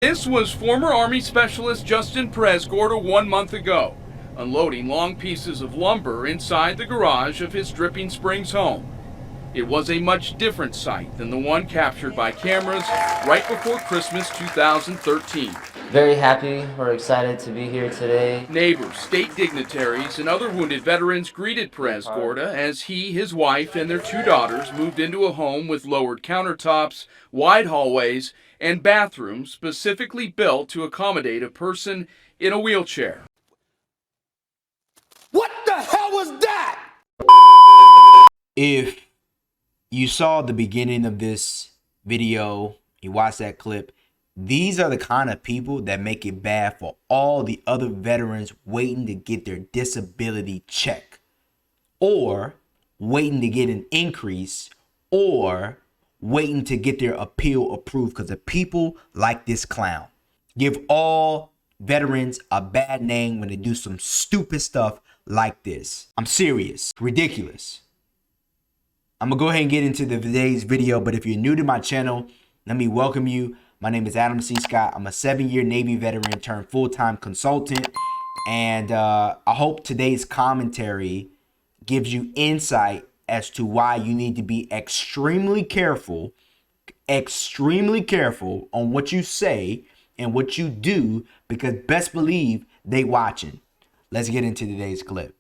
This was former Army Specialist Justin Perez-Gorda 1 month ago, unloading long pieces of lumber inside the garage of his Dripping Springs home. It was a much different sight than the one captured by cameras right before Christmas 2013. Very happy or excited to be here today. Neighbors, state dignitaries, and other wounded veterans greeted Perez-Gorda as he, his wife, and their 2 daughters moved into a home with lowered countertops, wide hallways, and bathrooms specifically built to accommodate a person in a wheelchair. What the hell was that? If you saw the beginning of this video, you watched that clip, these are the kind of people that make it bad for all the other veterans waiting to get their disability check, or waiting to get an increase, or waiting to get their appeal approved, because of people like this clown. Give all veterans a bad name when they do some stupid stuff like this. I'm serious. Ridiculous. I'm gonna go ahead and get into today's video, but if you're new to my channel, let me welcome you. My name is Adam C. Scott. I'm a 7-year Navy veteran turned full-time consultant, and I hope today's commentary gives you insight as to why you need to be extremely careful on what you say and what you do, because best believe they watching. Let's get into today's clip.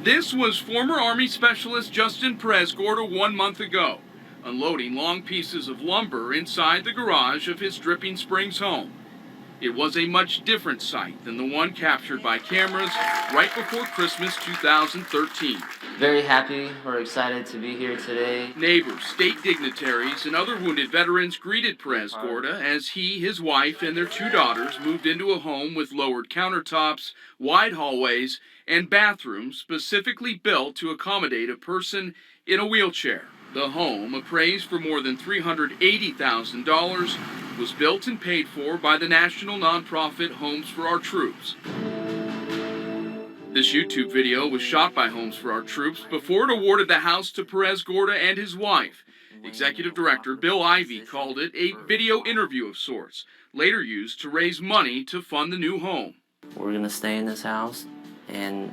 This was former Army Specialist Justin Perez-Gorda 1 month ago, unloading long pieces of lumber inside the garage of his Dripping Springs home. It was a much different sight than the one captured by cameras right before Christmas 2013. Very happy or excited to be here today. Neighbors, state dignitaries, and other wounded veterans greeted Perez-Gorda as he, his wife, and their 2 daughters moved into a home with lowered countertops, wide hallways, and bathrooms specifically built to accommodate a person in a wheelchair. The home, appraised for more than $380,000, was built and paid for by the national nonprofit Homes for Our Troops. This YouTube video was shot by Homes for Our Troops before it awarded the house to Perez-Gorda and his wife. Executive Director Bill Ivey called it a video interview of sorts, later used to raise money to fund the new home. We're gonna stay in this house, and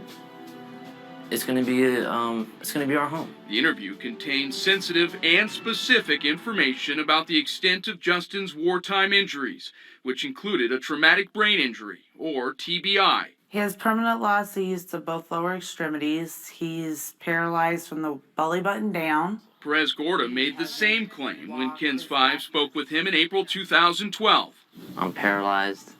it's gonna be our home. The interview contained sensitive and specific information about the extent of Justin's wartime injuries, which included a traumatic brain injury, or TBI. He has permanent loss of use of both lower extremities. He's paralyzed from the belly button down. Perez-Gorda made the same claim when KENS 5 spoke with him in April 2012. I'm paralyzed.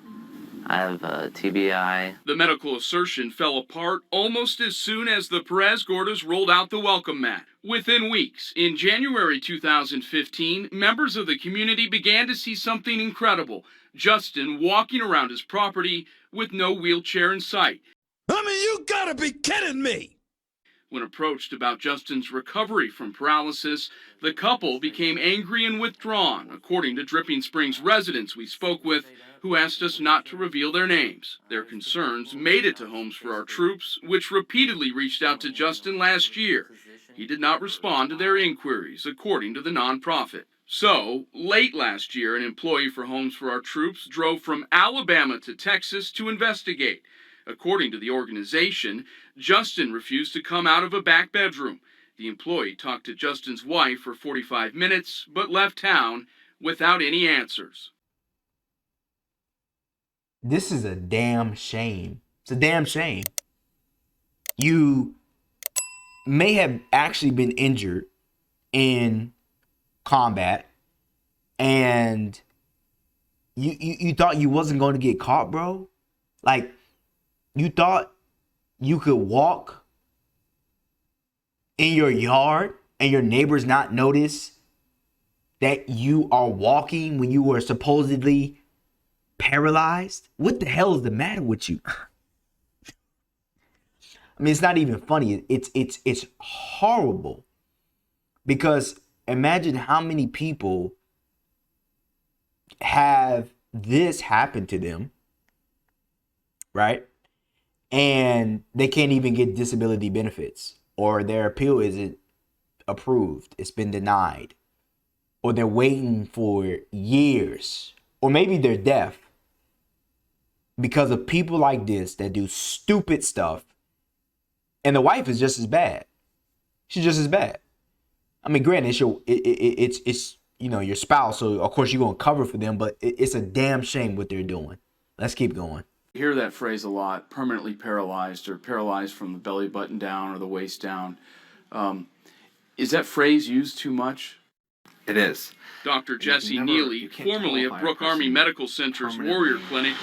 I have TBI. The medical assertion fell apart almost as soon as the Perez-Gordas rolled out the welcome mat. Within weeks, in January 2015, members of the community began to see something incredible. Justin walking around his property with no wheelchair in sight. I mean, you gotta be kidding me! When approached about Justin's recovery from paralysis, the couple became angry and withdrawn, according to Dripping Springs residents we spoke with, who asked us not to reveal their names. Their concerns made it to Homes for Our Troops, which repeatedly reached out to Justin last year. He did not respond to their inquiries, according to the nonprofit. So, late last year, an employee for Homes for Our Troops drove from Alabama to Texas to investigate. According to the organization, Justin refused to come out of a back bedroom. The employee talked to Justin's wife for 45 minutes, but left town without any answers. This is a damn shame. It's a damn shame. You may have actually been injured in combat, and you thought you wasn't going to get caught, bro. Like, you thought you could walk in your yard and your neighbors not notice that you are walking when you were supposedly paralyzed? What the hell is the matter with you? I mean, it's not even funny. It's horrible, because imagine how many people have this happen to them, right? And they can't even get disability benefits, or their appeal isn't approved. It's been denied, or they're waiting for years or maybe they're deaf because of people like this that do stupid stuff. And the wife is just as bad. She's just as bad. I mean, granted, it's you know, your spouse, so of course you're gonna cover for them, but it's a damn shame what they're doing. Let's keep going. You hear that phrase a lot, permanently paralyzed or paralyzed from the belly button down or the waist down. Is that phrase used too much? It is. Dr. Jesse Neely, formerly of Brooke Army Medical Center's Warrior Clinic,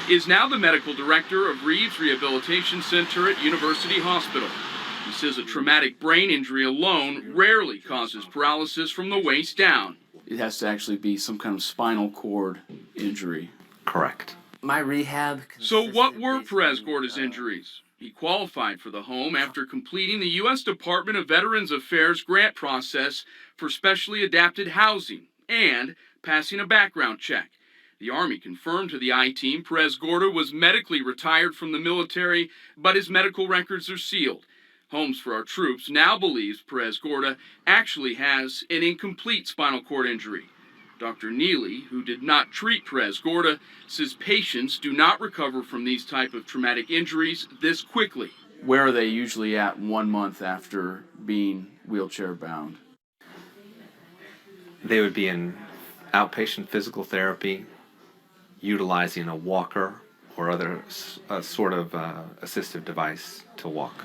is now the medical director of Reeves Rehabilitation Center at University Hospital. He says a traumatic brain injury alone rarely causes paralysis from the waist down. It has to actually be some kind of spinal cord injury. Correct. My rehab. So what were consisted Perez basically, Gorda's injuries? He qualified for the home after completing the U.S. Department of Veterans Affairs grant process for specially adapted housing and passing a background check. The Army confirmed to the I-Team Perez Gorda was medically retired from the military, but his medical records are sealed. Homes for Our Troops now believes Perez Gorda actually has an incomplete spinal cord injury. Dr. Neely, who did not treat Perez Gorda, says patients do not recover from these type of traumatic injuries this quickly. Where are they usually at 1 month after being wheelchair bound? They would be in outpatient physical therapy, utilizing a walker or other sort of assistive device to walk.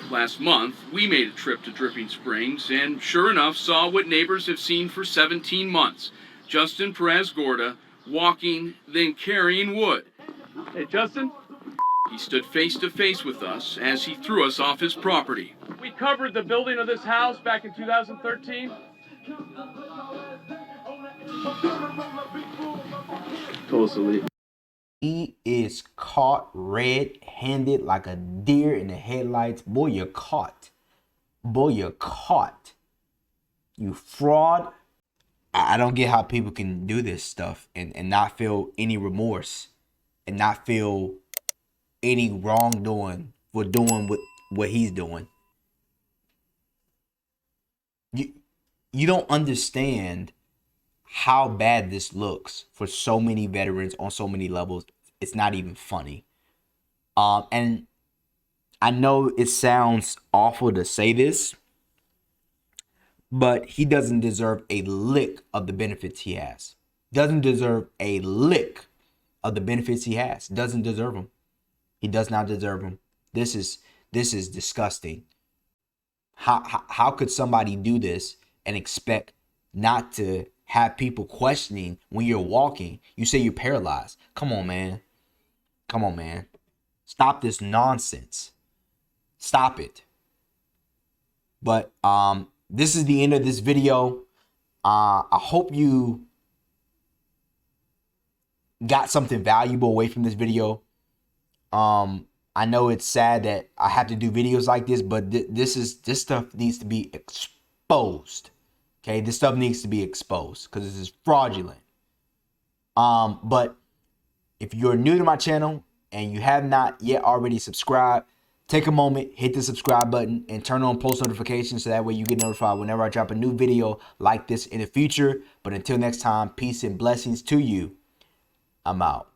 Last month, we made a trip to Dripping Springs and sure enough saw what neighbors have seen for 17 months. Justin Perez Gorda walking, then carrying wood. Hey, Justin? He stood face to face with us as he threw us off his property. We covered the building of this house back in 2013. Told us to leave. He is caught red-handed like a deer in the headlights. Boy, you're caught. Boy, you're caught. You fraud. I don't get how people can do this stuff and not feel any remorse and not feel any wrongdoing for doing what he's doing. You don't understand how bad this looks for so many veterans on so many levels. It's not even funny. And I know it sounds awful to say this, but he doesn't deserve a lick of the benefits he has. Doesn't deserve a lick of the benefits he has. Doesn't deserve them. He does not deserve them. This is disgusting. How could somebody do this and expect not to have people questioning when you're walking? You say you're paralyzed. Come on, man. Come on, man. Stop this nonsense. Stop it. But this is the end of this video. I hope you got something valuable away from this video. I know it's sad that I have to do videos like this, but this stuff needs to be exposed. Okay, this stuff needs to be exposed because this is fraudulent. But if you're new to my channel and you have not yet already subscribed, take a moment, hit the subscribe button and turn on post notifications so that way you get notified whenever I drop a new video like this in the future. But until next time, peace and blessings to you. I'm out.